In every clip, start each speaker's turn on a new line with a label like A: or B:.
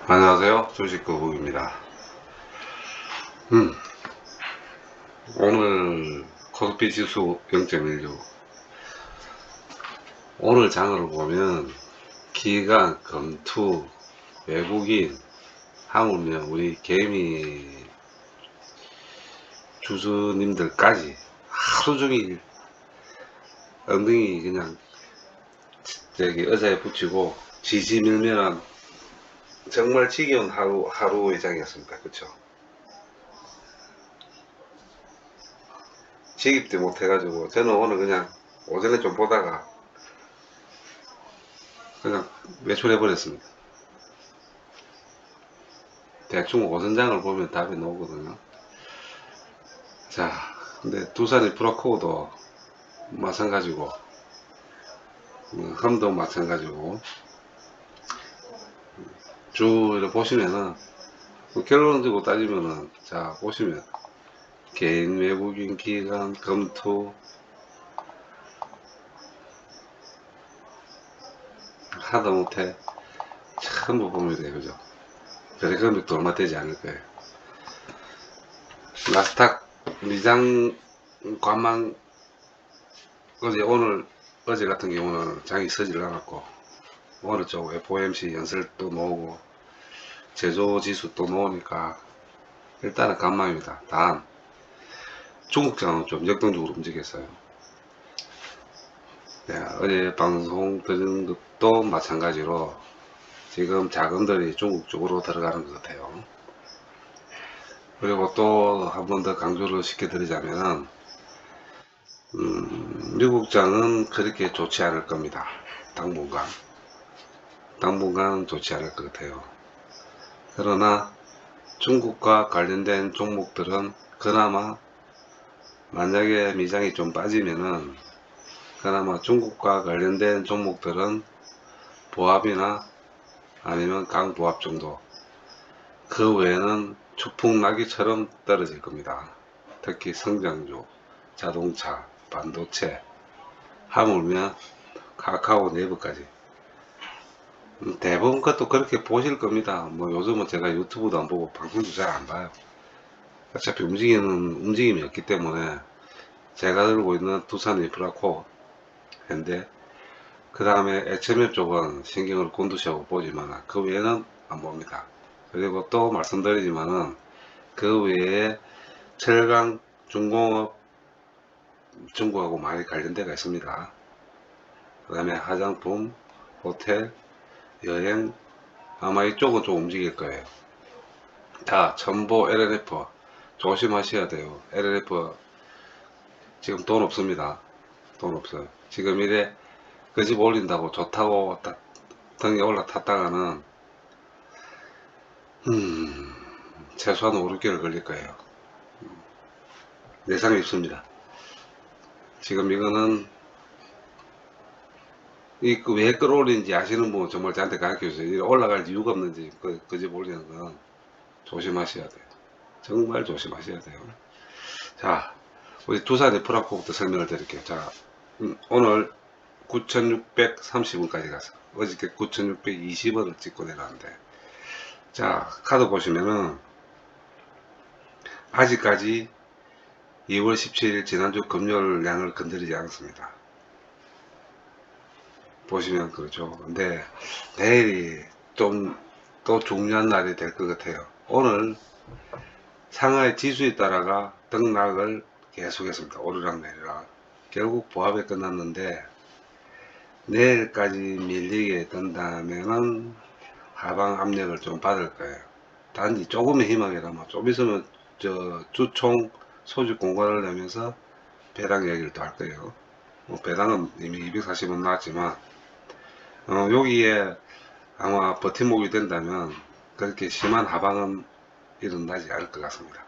A: 안녕하세요. 주식거북입니다. 오늘 코스피 지수 0.16. 오늘 장을 보면 기관, 검투, 외국인, 하물며 우리 개미 주주님들까지 하루 종일 엉덩이 그냥 저기 의자에 붙이고 지지밀밀한 정말 지겨운 하루의 장이었습니다. 그쵸? 지깁도 못해가지고 저는 오늘 그냥 오전에 좀 보다가 그냥 매출해버렸습니다. 대충 오선장을 보면 답이 나오거든요. 자, 근데 두산이 프로코도 마찬가지고, 험도 마찬가지고, 쭉 이렇게 보시면은, 결론적으로 따지면은, 자, 보시면, 개인 외국인 기관, 검토, 하다못해, 전부 보면 돼요, 그죠? 별의 금액도 얼마 되지 않을 거예요. 나스닥 미장 관망, 어제 같은 경우는 장이 서질 않았고, 오늘 쪽 FOMC 연설 또 모으고, 제조지수 또 모으니까, 일단은 간망입니다. 단, 중국장은 좀 역동적으로 움직였어요. 네, 어제 방송 들은 것도 마찬가지로 지금 자금들이 중국 쪽으로 들어가는 것 같아요. 그리고 또 한 번 더 강조를 시켜드리자면 미국장은 그렇게 좋지 않을 겁니다. 당분간 좋지 않을 것 같아요. 그러나 중국과 관련된 종목들은 그나마 만약에 미장이 좀 빠지면은 그나마 중국과 관련된 종목들은 보합이나 아니면 강보합 정도, 그 외에는 추풍나기처럼 떨어질 겁니다. 특히 성장주, 자동차, 반도체, 하물며 카카오 네이버까지 대부분 것도 그렇게 보실 겁니다. 뭐 요즘은 제가 유튜브도 안 보고 방송도 잘 안 봐요. 어차피 움직임이 없기 때문에 제가 들고 있는 두산 인프라코, 현대, 그 다음에 HMF 쪽은 신경을 곤두시하고 보지만 그 외에는 안 봅니다. 그리고 또 말씀드리지만은 그 외에 철강, 중공업, 중국하고 많이 관련돼가 있습니다. 그 다음에 화장품, 호텔, 여행, 아마 이쪽은 좀 움직일 거예요. 자, 첨보 LNF 조심하셔야 돼요. LNF 지금 돈 없습니다. 돈 없어요. 지금 이래 그 집 올린다고 좋다고 딱 등에 올라탔다가는 최소한 5, 6개월 걸릴 거예요. 예상이 있습니다. 지금 이거는 왜 끌어올리는지 아시는 분 정말 저한테 가르쳐 주세요. 올라갈 이유가 없는지 그 집 올리는 건 조심하셔야 돼요. 정말 조심하셔야 돼요. 자, 우리 두산의 프라코부터 설명을 드릴게요. 자, 오늘 9,630원까지 가서 어저께 9,620원을 찍고 내려왔는데, 자, 카드 보시면은 아직까지 2월 17일 지난주 금요일 양을 건드리지 않았습니다. 보시면 그렇죠. 근데 내일이 좀 또 중요한 날이 될 것 같아요. 오늘 상하이 지수에 따라가 등락을 계속했습니다. 오르락내리락. 결국 보합에 끝났는데 내일까지 밀리게 된다면은 하방 압력을 좀 받을 거예요. 단지 조금의 희망이라면 좀 있으면 저 주총 소집 공고를 내면서 배당 얘기를 또 할 거예요. 뭐 배당은 이미 240원 나왔지만 여기에 아마 버팀목이 된다면 그렇게 심한 하방은 일어나지 않을 것 같습니다.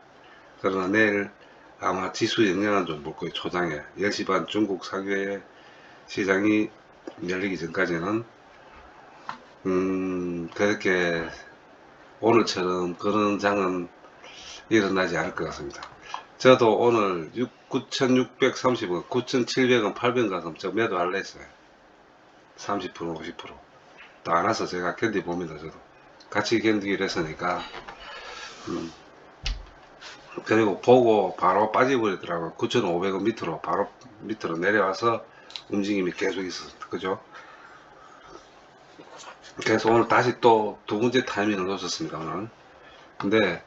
A: 그러나 내일 아마 지수 영향은 좀 볼 거예요. 초장에 10시 반 중국 사교의 시장이 열리기 전까지는 그렇게 오늘처럼 그런 장은 일어나지 않을 것 같습니다. 저도 오늘 9,630원, 9,700원, 800원 가서 저 매도 할래 했어요. 30%, 50%. 또 안 와서 제가 견디 봅니다, 저도. 같이 견디기로 했으니까. 그리고 보고 바로 빠져버리더라고요. 9,500원 밑으로 바로 밑으로 내려와서 움직임이 계속 있었습니다. 그죠? 그래서 오늘 다시 또 두 번째 타이밍을 놓쳤습니다. 오늘. 근데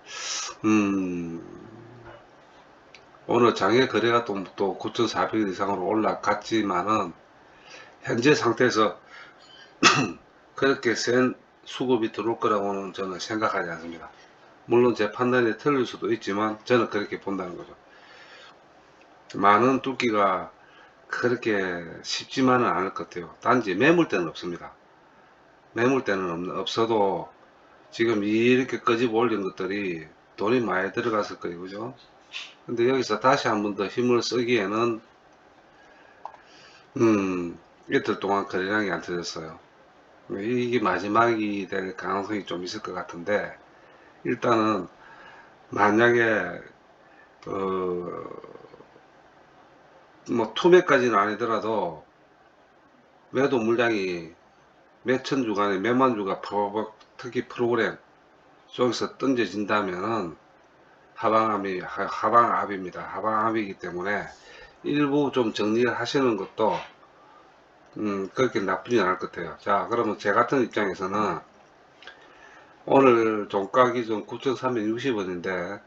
A: 오늘 장외 거래가 또 9,400원 이상으로 올라갔지만은 현재 상태에서 그렇게 센 수급이 들어올 거라고는 저는 생각하지 않습니다. 물론 제 판단이 틀릴 수도 있지만 저는 그렇게 본다는 거죠. 많은 뚫기가 그렇게 쉽지만은 않을 것 같아요. 단지 매물대는 없습니다. 매물대는 없어도 지금 이렇게 끄집어 올린 것들이 돈이 많이 들어갔을 거예요. 그죠? 근데 여기서 다시 한 번 더 힘을 쓰기에는 이틀 동안 거래량이 안 터졌어요. 이게 마지막이 될 가능성이 좀 있을 것 같은데, 일단은 만약에 뭐 투매까지는 아니더라도 매도 물량이 몇천 주간에 몇만 주가 특히 프로그램 쪽에서 던져진다면은 하방압입니다. 하방압이기 때문에 일부 좀 정리를 하시는 것도 그렇게 나쁘진 않을 것 같아요. 자, 그러면 제 같은 입장에서는 오늘 종가 기준 9,360원인데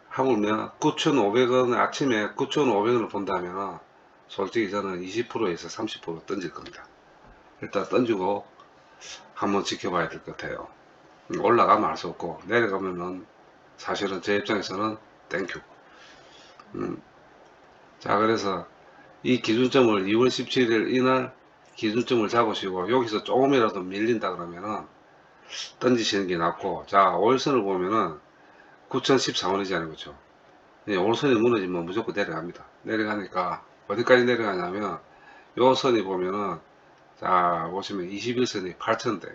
A: 하물며 9,500원 아침에 9,500원을 본다면 솔직히 저는 20%에서 30% 던질 겁니다. 일단 던지고 한번 지켜봐야 될 것 같아요. 올라가면 알 수 없고 내려가면은 사실은 제 입장에서는 땡큐. 자, 그래서 이 기준점을 2월 17일 이날 기준점을 잡으시고 여기서 조금이라도 밀린다 그러면은 던지시는 게 낫고, 자, 월선을 보면은 9,014원이잖아요. 그렇죠? 월선이 무너지면 무조건 내려갑니다. 내려가니까 어디까지 내려가냐면 요 선이 보면은, 자, 보시면 21선이 8,000대,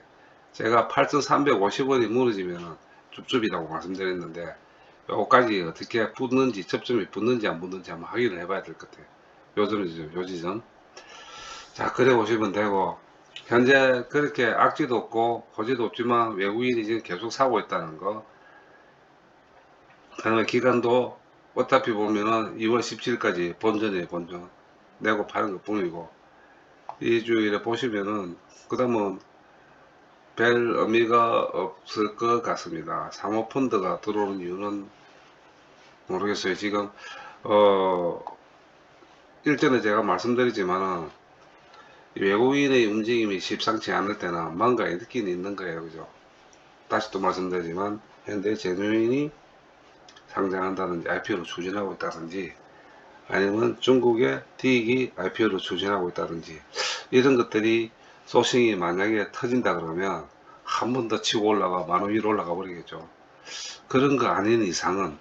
A: 제가 8,350원이 무너지면은 줍줍이라고 말씀드렸는데 요까지 어떻게 붙는지, 접점이 붙는지 안 붙는지 한번 확인을 해봐야 될 것 같아요. 요 지점. 자, 그래 보시면 되고, 현재 그렇게 악재도 없고 호재도 없지만 외국인이 지금 계속 사고 있다는 거. 그다음에 기간도 어차피 보면은 2월 17일까지 본전이에요. 본전 내고 파는 것 뿐이고, 이 주일에 보시면은 그 다음은 별 의미가 없을 것 같습니다. 사모펀드가 들어오는 이유는 모르겠어요. 지금 일전에 제가 말씀드리지만은 외국인의 움직임이 십상치 않을 때나 뭔가 느낌이 있는 거예요. 그죠? 다시 또 말씀드리지만 현대 제뉴인이 상장한다든지 IPO를 추진하고 있다든지, 아니면 중국의 디익이 IPO를 추진하고 있다든지, 이런 것들이 소싱이 만약에 터진다 그러면 한 번 더 치고 올라가 만원 위로 올라가 버리겠죠. 그런 거 아닌 이상은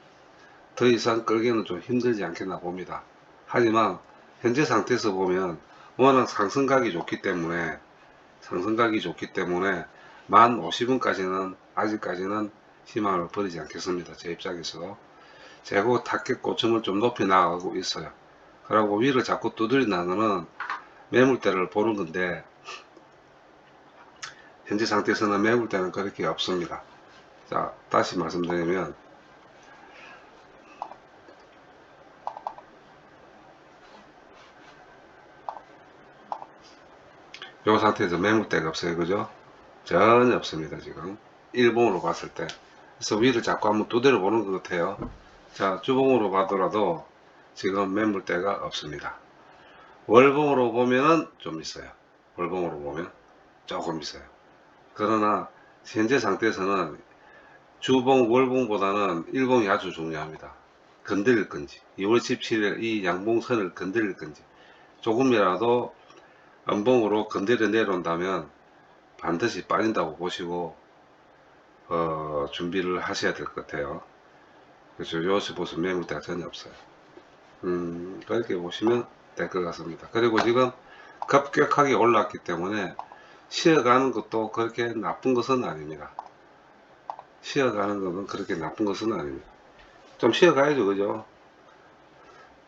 A: 더 이상 끌기는 좀 힘들지 않겠나 봅니다. 하지만 현재 상태에서 보면 워낙 상승각이 좋기 때문에 1050원까지는 아직까지는 희망을 버리지 않겠습니다. 제 입장에서 재고 타켓 고점을 좀 높이 나가고 있어요. 그리고 위를 자꾸 두드린다는 매물대를 보는 건데, 현재 상태에서는 매물대는 그렇게 없습니다. 자, 다시 말씀드리면 이 상태에서 매물대가 없어요. 그죠? 전혀 없습니다. 지금 일봉으로 봤을 때. 그래서 위를 자꾸 한번 두드려 보는 것 같아요. 자, 주봉으로 봐더라도 지금 매물대가 없습니다. 월봉으로 보면은 좀 있어요. 월봉으로 보면 조금 있어요. 그러나 현재 상태에서는 주봉, 월봉보다는 일봉이 아주 중요합니다. 건드릴 건지, 2월 17일 이 양봉선을 건드릴 건지, 조금이라도 음봉으로 건드려 내려온다면 반드시 빠진다고 보시고 준비를 하셔야 될 것 같아요. 그래서 요새 보시면 매물대가 전혀 없어요. 그렇게 보시면 될 것 같습니다. 그리고 지금 급격하게 올랐기 때문에 쉬어가는 것도 그렇게 나쁜 것은 아닙니다. 쉬어가는 것은 그렇게 나쁜 것은 아닙니다. 좀 쉬어가야죠. 그죠?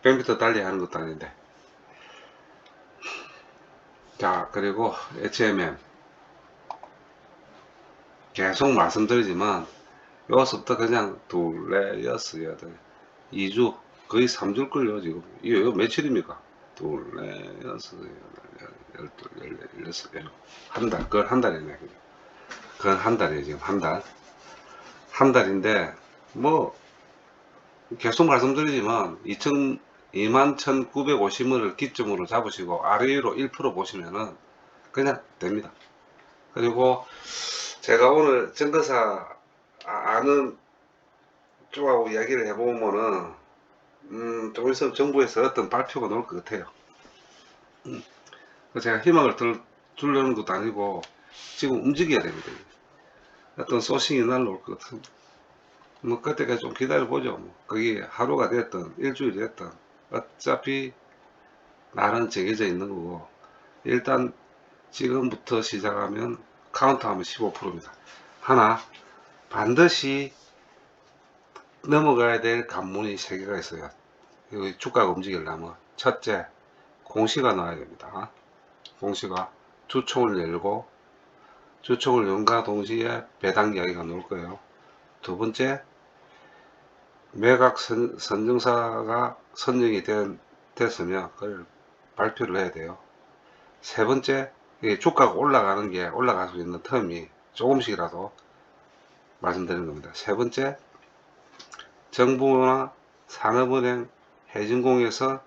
A: 100m 달리 하는 것도 아닌데. 자, 그리고 HMM 계속 말씀드리지만 여기서부터 그냥 둘, 넷, 여섯, 여덟, 2주 거의 3주를 끌려 지금. 이거 며칠입니까? 둘, 넷, 여섯, 여덟, 열둘, 열넷, 열여섯, 열일곱. 한 달, 그건 한 달이네. 그건 한 달이에요, 지금 한 달. 한 달인데, 뭐, 계속 말씀드리지만, 21,950원을 기점으로 잡으시고, 아래 위로 1% 보시면은, 그냥 됩니다. 그리고, 제가 오늘 증거사 아는 쪽하고 이야기를 해보면은, 좀 있으면 정부에서 어떤 발표가 나올 것 같아요. 제가 희망을 주려는 것도 아니고, 지금 움직여야 됩니다. 어떤 소식이 날라올 것 같습니다. 뭐, 그때까지 좀 기다려보죠. 뭐. 그게 하루가 됐든, 일주일이 됐든, 어차피 날은 정해져 있는 거고, 일단 지금부터 시작하면 카운트하면 15%입니다. 하나, 반드시 넘어가야 될 관문이 3개가 있어요. 여기 주가가 움직이려면. 첫째, 공시가 나와야 됩니다. 공시가 주총을 열고, 주총을 연과 동시에 배당 이야기가 나올 거예요. 두 번째, 매각 선정사가 선정이 됐으면 그걸 발표를 해야 돼요. 세 번째, 주가가 올라가는 게 올라갈 수 있는 텀이 조금씩이라도 말씀드리는 겁니다. 세 번째, 정부나 산업은행, 해진공에서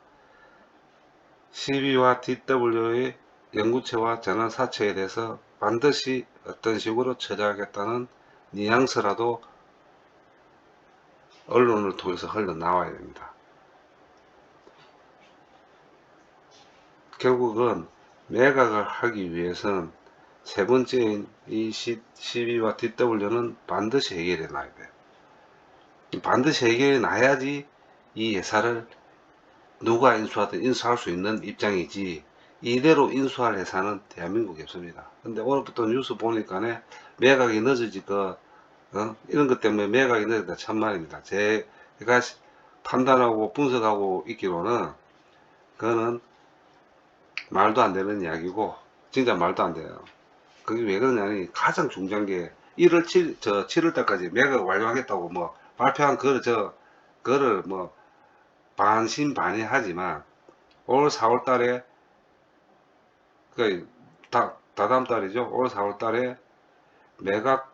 A: CB와 DW의 연구체와 전환사채에 대해서 반드시 어떤 식으로 처리하겠다는 뉘앙스라도 언론을 통해서 흘러나와야 됩니다. 결국은 매각을 하기 위해서는 세 번째인 이 CB와 DW는 반드시 해결해 놔야 돼요. 반드시 해결해 놔야지 이 회사를 누가 인수하든 인수할 수 있는 입장이지, 이대로 인수할 회사는 대한민국에 없습니다. 근데 오늘부터 뉴스 보니까 매각이 늦어지고 이런 것 때문에 매각이 늦어졌다 참말입니다. 제가 판단하고 분석하고 있기로는 그거는 말도 안 되는 이야기고, 진짜 말도 안 돼요. 그게 왜 그러냐니, 가장 중요한 게 7월 달까지 매각 완료하겠다고 뭐 발표한 그거를 뭐 반신반의하지만, 올 4월 달에, 그 다다음 달이죠. 올 4월 달에 매각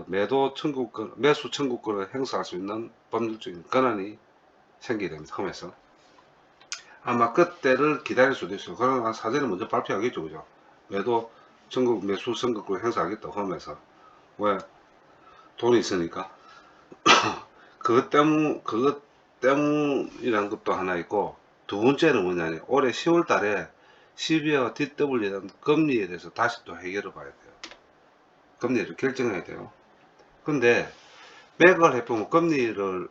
A: 매도 청구권, 매수 청구권을 행사할 수 있는 법률적인 권한이 생기게 됩니다. 홈에서. 아마 그때를 기다릴 수도 있어요. 그러나 사전에 먼저 발표하겠죠, 그죠? 매도 매수 청구권 행사하겠다고 하면서. 왜? 돈이 있으니까. 그것 때문이라는 것도 하나 있고, 두 번째는 뭐냐니, 올해 10월 달에 CB와 DW에 대한 금리에 대해서 다시 또 해결을 봐야 돼요. 금리를 결정해야 돼요. 근데, 매각을 해보면 금리를,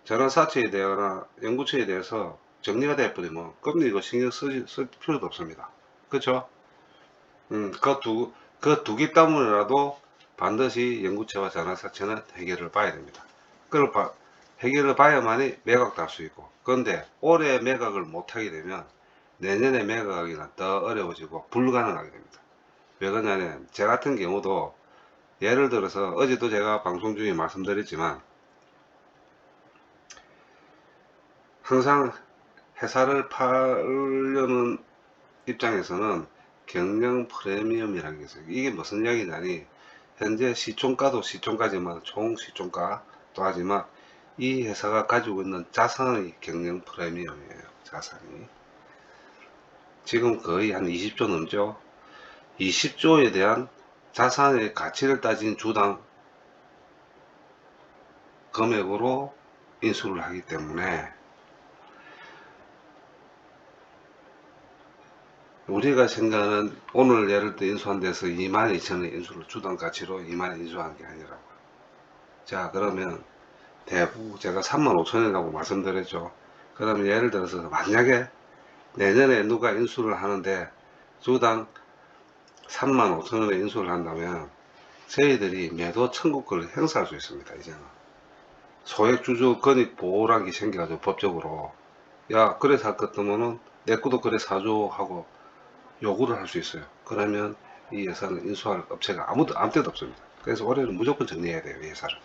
A: 전환사채에 대하거나 연구처에 대해서 정리가 돼버리면 금리 이거 신경 쓸 필요도 없습니다. 그쵸? 그 두 개 때문에라도 반드시 연구체와 전환사채는 해결을 봐야 됩니다. 그걸 해결을 봐야만이 매각도 할 수 있고, 그런데 올해 매각을 못하게 되면 내년에 매각하기는 더 어려워지고 불가능하게 됩니다. 왜 그러냐면, 제 같은 경우도 예를 들어서 어제도 제가 방송 중에 말씀드렸지만, 항상 회사를 팔려는 입장에서는 경영 프리미엄이라는 게 있어요. 이게 무슨 이야기냐니, 현재 시총가도 시총가지만 총 시총가도 하지만 이 회사가 가지고 있는 자산의 경영 프리미엄이에요. 자산이 지금 거의 한 20조 넘죠. 20조에 대한 자산의 가치를 따진 주당 금액으로 인수를 하기 때문에, 우리가 생각하는 오늘 예를 들어 인수한 데서 22,000원 인수를 주당 가치로 2만 인수한 게 아니라고. 자, 그러면 대부 제가 35,000원이라고 말씀드렸죠. 그러면 예를 들어서 만약에 내년에 누가 인수를 하는데 주당 35,000원에 인수를 한다면 저희들이 매도 청구권을 행사할 수 있습니다. 이제는 소액주주 권익 보호라는 게 생겨가지고 법적으로, 야 그래 살 것 같으면은 내 것도 그래 사줘 하고 요구를 할 수 있어요. 그러면 이 회사는 인수할 업체가 아무 데도 없습니다. 그래서 올해는 무조건 정리해야 돼요, 이 회사를.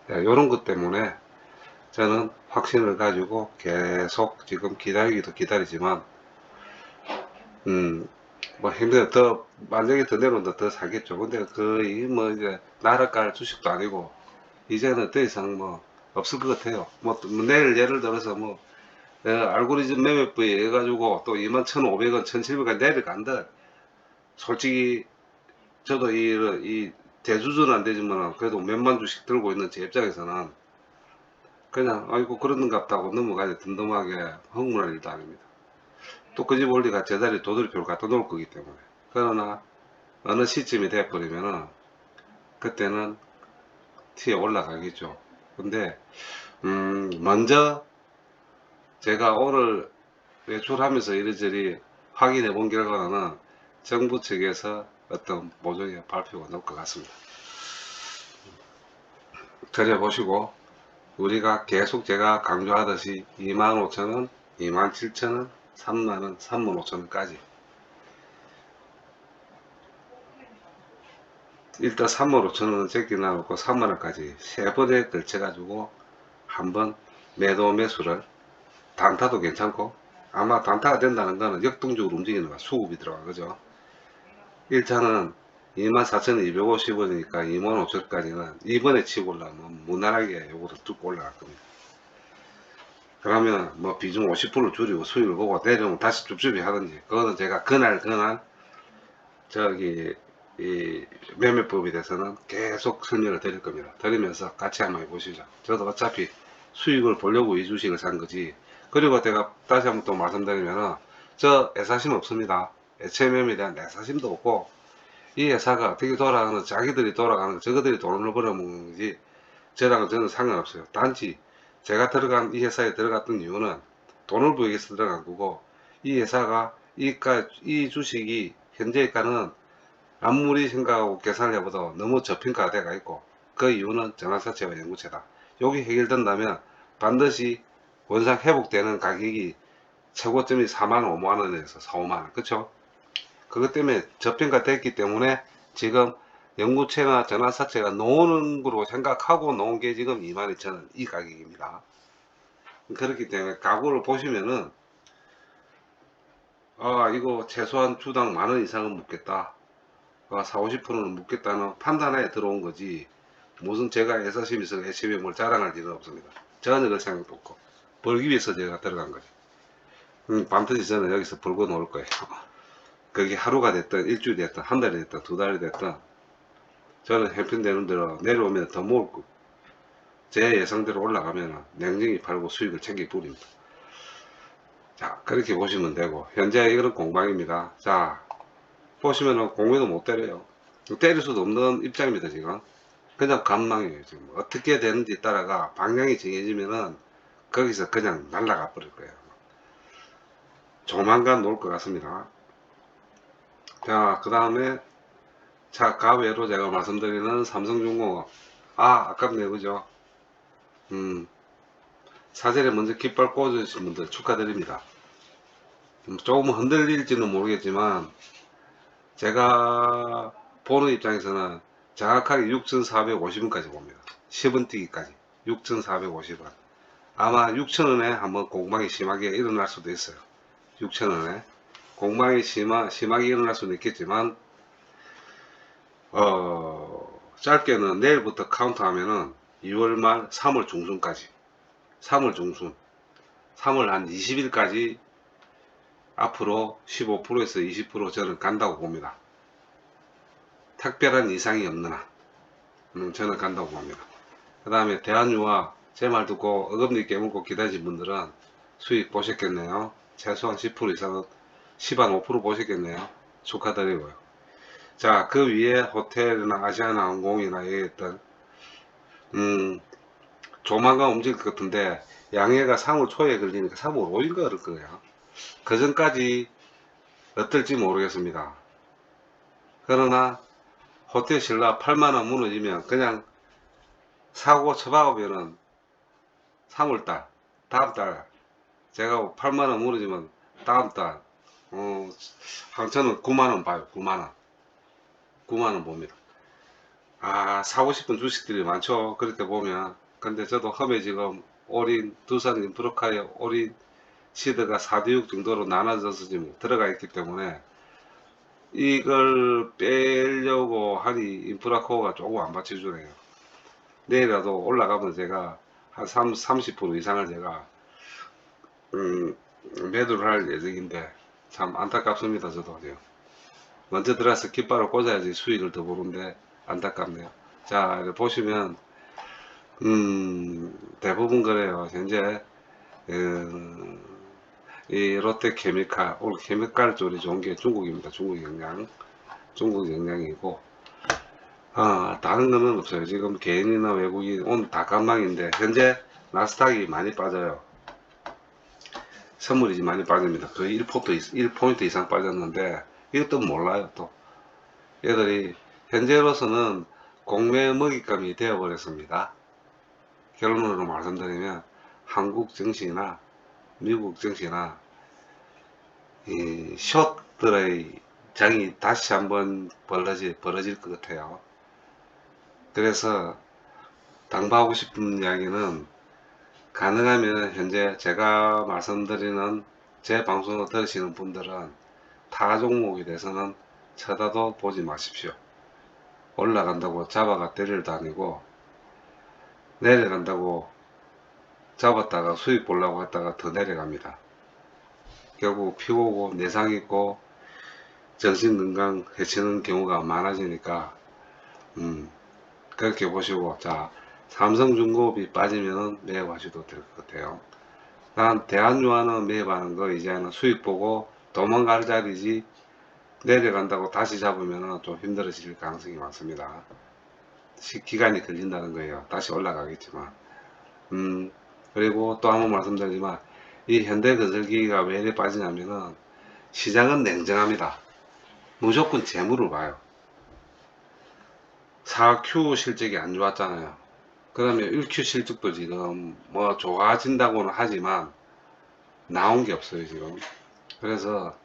A: 이런 것 때문에 저는 확신을 가지고 계속 지금 기다리기도 기다리지만, 뭐 힘들어. 만약에 더 내려온다 더 사겠죠. 근데 거의 뭐 이제 나라 깔 주식도 아니고, 이제는 더 이상 뭐 없을 것 같아요. 뭐 내일 예를 들어서 뭐, 알고리즘 매매부에 해가지고 또 21,500원, 1,700원 내려간다. 솔직히 저도 이 대주주는 안 되지만 그래도 몇만 주씩 들고 있는 제 입장에서는 그냥 아이고 그러는갑다고 넘어가야 든든하게 흥분할 일도 아닙니다. 또 그 집 올리가 제자리 도돌이표를 갖다 놓을 거기 때문에. 그러나 어느 시점이 돼버리면은 그때는 티에 올라가겠죠. 근데 먼저 제가 오늘 외출하면서 이리저리 확인해 본 결과는 정부 측에서 어떤 모종의 발표가 나올 것 같습니다. 그래 보시고 우리가 계속 제가 강조하듯이 25,000원, 27,000원, 3만원, 35,000원까지 일단 35,000원은 제끼나놓고 3만원까지 세 번에 걸쳐 가지고 한번 매도 매수를, 단타도 괜찮고, 아마 단타가 된다는 거는 역동적으로 움직이는 거야. 수급이 들어가 그죠. 1차는 24,250원이니까 25,000원까지는 이번에 치고 올라면 무난하게 요거를 뚫고 올라갈 겁니다. 그러면 뭐 비중 50% 줄이고 수익을 보고 내려오면 다시 줍줍이 하든지, 그거는 제가 그날 저기 이 매매법에 대해서는 계속 설명을 드릴 겁니다. 드리면서 같이 한번 해보시죠. 저도 어차피 수익을 보려고 이 주식을 산 거지. 그리고 제가 다시 한번 또 말씀드리면은 저 애사심 없습니다. HMM에 대한 애사심도 없고, 이 회사가 어떻게 돌아가는, 자기들이 돌아가는, 저거들이 돈을 벌어먹는 거지 저랑은 저는 상관없어요. 단지 제가 들어간 이 회사에 들어갔던 이유는 돈을 벌기 위해서 들어간 거고, 이 회사가 이 주식이 현재가는 아무리 생각하고 계산을 해봐도 너무 저평가가 돼가 있고, 그 이유는 전환사채와 연구채다. 여기 해결된다면 반드시 원상 회복되는 가격이 최고점이 4만 5만 원에서 4, 5만 원, 그쵸? 그것 때문에 저평가 됐기 때문에 지금 연구채나 전환사채가 놓는 거로 생각하고 놓은 게 지금 22,000원 이 가격입니다. 그렇기 때문에 가구를 보시면은 이거 최소한 주당 만원 이상은 묻겠다, 4, 50%는 묻겠다는 판단에 들어온 거지, 무슨 제가 애사심이 있어 HBM을 자랑할 일은 없습니다. 전혀 그럴 생각도 없고, 벌기 위해서 제가 들어간 거지. 밤늦이 저는 여기서 벌고 놓을 거예요. 그게 하루가 됐든 일주일이 됐든 한 달이 됐든 두 달이 됐든 저는 형편되는 대로 내려오면 더 모을 거고, 제 예상대로 올라가면 냉정히 팔고 수익을 챙길 뿐입니다. 자, 그렇게 보시면 되고, 현재 이거는 공방입니다. 자, 보시면은 공매도 못 때려요. 때릴 수도 없는 입장입니다, 지금. 그냥 관망이에요, 지금. 어떻게 되는지 따라가 방향이 정해지면은 거기서 그냥 날아가 버릴 거예요. 조만간 놓을 것 같습니다. 자, 그 다음에 자, 가외로 제가 말씀드리는 삼성중공업. 아깝네요, 그죠? 사전에 먼저 깃발 꽂으신 분들 축하드립니다. 조금 흔들릴지는 모르겠지만 제가 보는 입장에서는 정확하게 6,450원까지 봅니다. 10원 뛰기까지 6,450원. 아마 6,000원에 한번 공방이 심하게 일어날 수도 있어요. 6,000원에 공방이 심하게 일어날 수는 있겠지만, 짧게는 내일부터 카운트하면은 2월 말 3월 중순까지, 3월 중순, 3월 한 20일까지 앞으로 15%에서 20% 저는 간다고 봅니다. 특별한 이상이 없는 한 저는 간다고 봅니다. 그 다음에 대한유화, 제 말 듣고 어금니 깨물고 기다리신 분들은 수익 보셨겠네요. 최소한 10% 이상은 10한 5% 보셨겠네요. 축하드리고요. 자, 그 위에 호텔이나 아시아나항공이나 얘기했던 조만간 움직일 것 같은데, 양해가 3월 초에 걸리니까 3월 5일가 그럴 거예요. 그 전까지 어떨지 모르겠습니다. 그러나 호텔 신라 8만원 무너지면 그냥 사고 처박으면은 3월달, 다음달, 제가 8만원 무너지면 다음달, 항저는 9만원 봐요. 9만원. 9만원 봅니다. 아, 사고 싶은 주식들이 많죠. 그렇게 보면. 근데 저도 험에 지금 올인, 두산 인프로카의 올인 시드가 4대6 정도로 나눠져서 지금 들어가 있기 때문에 이걸 빼려고 하니 인프라코어가 조금 안 받쳐주네요. 내일이라도 올라가면 제가 한 30% 이상을 제가 음, 매도를 할 예정인데 참 안타깝습니다. 저도 지금 먼저 들어가서 깃발을 꽂아야지 수익을 더 보는데 안타깝네요. 자, 이렇게 보시면 대부분 그래요. 현재 이 롯데케미칼, 오늘 케미칼 쪽이 좋은 게 중국입니다. 중국 영향이고, 다른 거는 없어요. 지금 개인이나 외국인 오늘 다 간망인데 현재 나스닥이 많이 빠져요. 선물이 많이 빠집니다. 거의 1포인트 이상 빠졌는데 이것도 몰라요. 또 얘들이 현재로서는 공매 먹잇감이 되어버렸습니다. 결론으로 말씀드리면 한국 증시나 미국 증시나 이 숏들의 장이 다시 한번 벌어질 것 같아요. 그래서 당부하고 싶은 이야기는 가능하면 현재 제가 말씀드리는 제 방송을 들으시는 분들은 타 종목에 대해서는 쳐다도 보지 마십시오. 올라간다고 잡아가 때릴 다니고 내려간다고 잡았다가 수익 보려고 했다가 더 내려갑니다. 결국 피고고 내상 있고 정신건강 해치는 경우가 많아지니까 그렇게 보시고, 자, 삼성중공업이 빠지면 매입하셔도 될 것 같아요. 난 대한유한은 매입하는 거 이제는 수익 보고 도망갈 자리지 내려간다고 다시 잡으면 좀 힘들어질 가능성이 많습니다. 기간이 걸린다는 거예요. 다시 올라가겠지만. 그리고 또 한 번 말씀드리지만 이 현대건설기가 왜 이렇게 빠지냐면은 시장은 냉정합니다. 무조건 재물을 봐요. 4Q 실적이 안 좋았잖아요. 그러면 1Q 실적도 지금 뭐 좋아진다고는 하지만 나온 게 없어요 지금. 그래서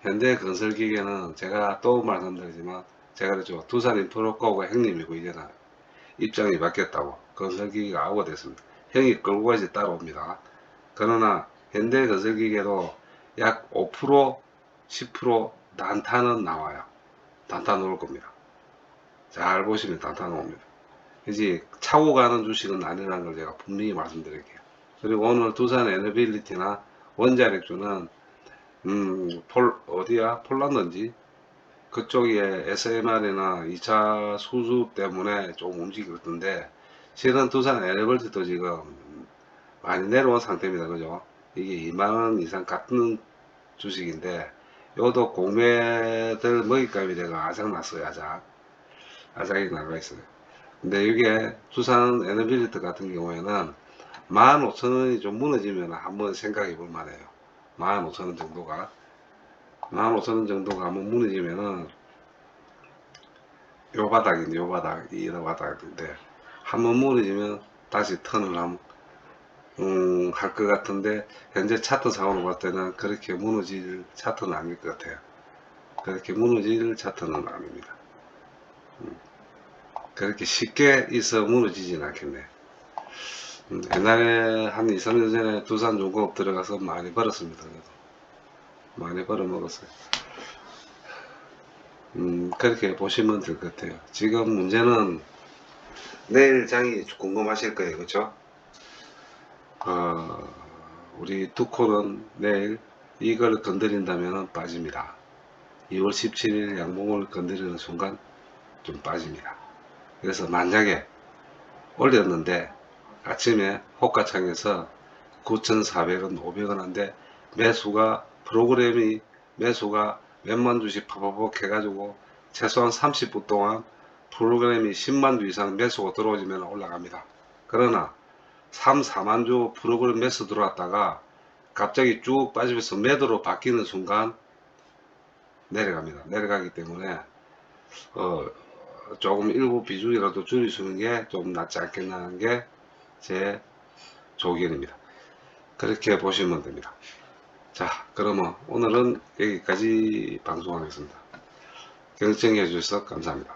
A: 현대건설기계는 제가 또 말씀드리지만 제가 그랬죠. 두산인프로코어가 형님이고 이제는 입장이 바뀌었다고. 건설기계가 아우가 됐습니다. 형이 끌고 가지 따라옵니다. 그러나 현대건설기계도 약 5% 10% 단타는 나와요. 단타 놓을 겁니다. 잘 보시면 단타 나옵니다. 이제 차고 가는 주식은 아니라는 걸 제가 분명히 말씀드릴게요. 그리고 오늘 두산 에너빌리티나 원자력주는 어디야? 폴란드인지 그쪽에 SMR이나 2차 수주 때문에 좀 움직였던데 실은 두산 에너빌리티도 지금 많이 내려온 상태입니다. 그죠? 이게 2만원 이상 같은 주식인데 요도 공매들 먹잇감이 내가 아작났어요. 아작이 나가 있어요. 근데 이게 두산 에너빌리티 같은 경우에는 15,000원이 좀 무너지면 한번 생각해 볼 만해요. 15,000원 정도가 15,000원 정도가 한번 무너지면은 요 바닥인데 요 바닥이 이 바닥인데 한번 무너지면 다시 턴을 할 것 같은데 현재 차트상으로 봤을 때는 그렇게 무너질 차트는 아닐 것 같아요. 그렇게 무너질 차트는 아닙니다. 그렇게 쉽게 있어 무너지진 않겠네. 옛날에 한 2, 3년 전에 두산중공업 들어가서 많이 벌었습니다. 저도. 많이 벌어먹었어요. 그렇게 보시면 될 것 같아요. 지금 문제는 내일 장이 궁금하실 거예요. 그렇죠? 우리 두코는 내일 이걸 건드린다면 빠집니다. 2월 17일 양봉을 건드리는 순간 좀 빠집니다. 그래서 만약에 올렸는데 아침에 호가창에서 9,400원, 500원 한데 매수가 몇만 주씩 파파박 해가지고 최소한 30분 동안 프로그램이 10만 주 이상 매수가 들어오면 올라갑니다. 그러나 3, 4만 주 프로그램 매수 들어왔다가 갑자기 쭉 빠지면서 매도로 바뀌는 순간 내려갑니다. 내려가기 때문에 조금 일부 비중이라도 줄이시는 게 좀 낫지 않겠나는 게 제 조견입니다. 그렇게 보시면 됩니다. 자, 그러면 오늘은 여기까지 방송하겠습니다. 경청해 주셔서 감사합니다.